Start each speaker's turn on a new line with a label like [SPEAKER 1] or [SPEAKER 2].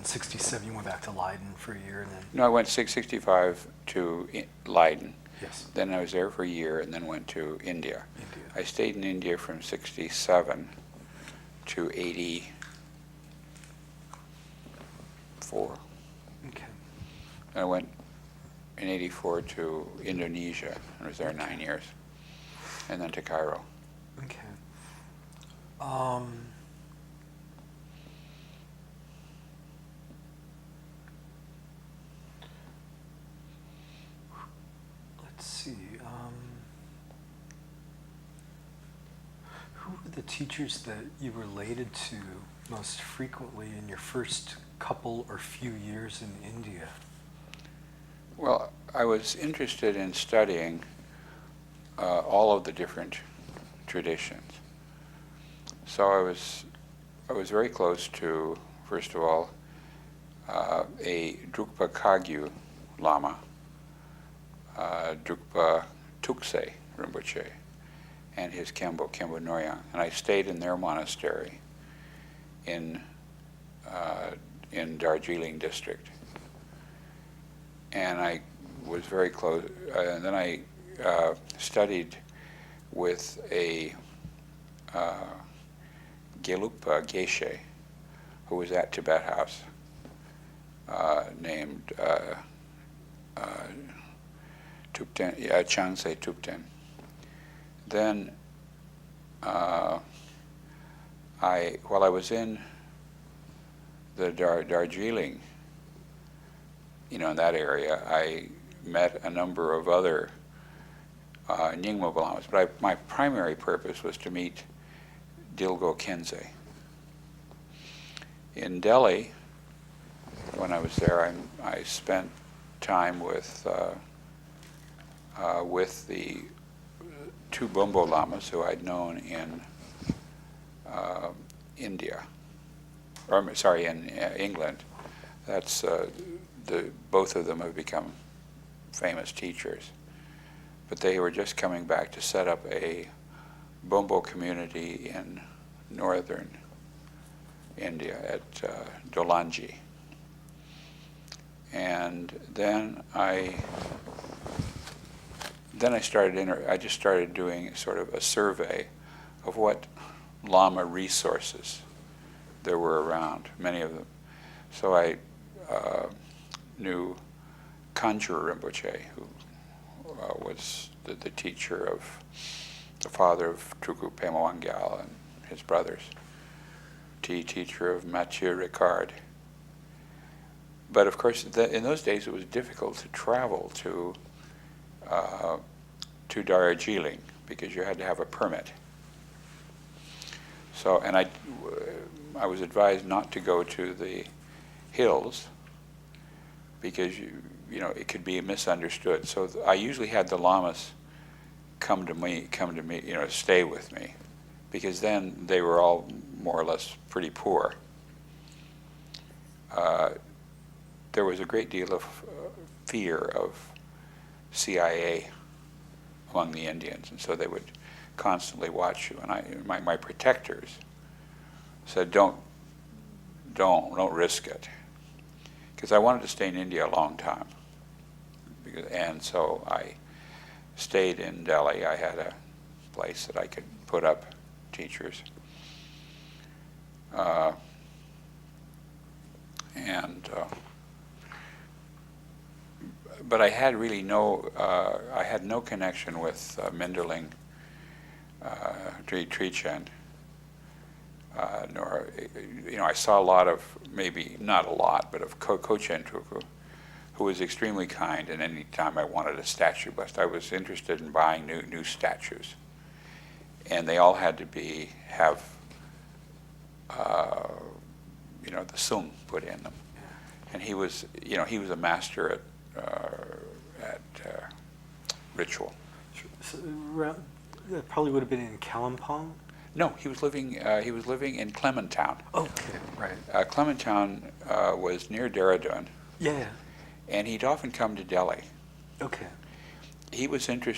[SPEAKER 1] in 67 you went back to Leiden for a year and then...
[SPEAKER 2] No, I went 665 to Leiden.
[SPEAKER 1] Yes.
[SPEAKER 2] Then I was there for a year and then went to India.
[SPEAKER 1] India.
[SPEAKER 2] I stayed in India from 67 to 84.
[SPEAKER 1] Okay.
[SPEAKER 2] And I went in 84 to Indonesia and was there 9 years. And then to Cairo.
[SPEAKER 1] Okay. Let's see. Who were the teachers that you related to most frequently in your first couple or few years in India?
[SPEAKER 2] Well, I was interested in studying all of the different traditions. So I was very close to, first of all, a Drukpa Kagyu Lama, Drukpa Tukse Rinpoche, and his Kempo Noryang. And I stayed in their monastery in Darjeeling district. And I was very close, and then I studied with a Gelugpa Geshe, who was at Tibet House, named Khyentse Thupten. Then, while I was in the Darjeeling, in that area, I met a number of other Nyingma lamas, but my primary purpose was to meet Dilgo Khyentse. In Delhi, when I was there, I spent time with the two Bumbo lamas who I'd known in India, or sorry, in England. That's both of them have become famous teachers, but they were just coming back to set up a Bumbo community in northern India at Dolanji. And then I just started doing sort of a survey of what Lama resources there were around, many of them. So I knew Kanjur Rinpoche, who was the teacher of the father of Truku Pema Wangyal and his brothers, teacher of Mathieu Ricard. But of course, in those days it was difficult to travel to Darjeeling because you had to have a permit. So, and I was advised not to go to the hills because it could be misunderstood. So I usually had the lamas come to me, stay with me, because then they were all more or less pretty poor. There was a great deal of fear of CIA among the Indians, and so they would constantly watch you. And my protectors said, don't risk it, because I wanted to stay in India a long time. And so I stayed in Delhi. I had a place that I could put up teachers. But I had really I had no connection with Minderling Trichen, nor, I saw a lot of, maybe not a lot, but of Kochen Truku, who was extremely kind, and any time I wanted a statue bust, I was interested in buying new statues. And they all had to have the sung put in them. And he was a master at
[SPEAKER 1] ritual. So, that probably would have been in Kalimpong?
[SPEAKER 2] No, he was living in Clementown.
[SPEAKER 1] Okay, right.
[SPEAKER 2] Clementown was near Dehradun.
[SPEAKER 1] Yeah.
[SPEAKER 2] And he'd often come to Delhi.
[SPEAKER 1] Okay.
[SPEAKER 2] He was interested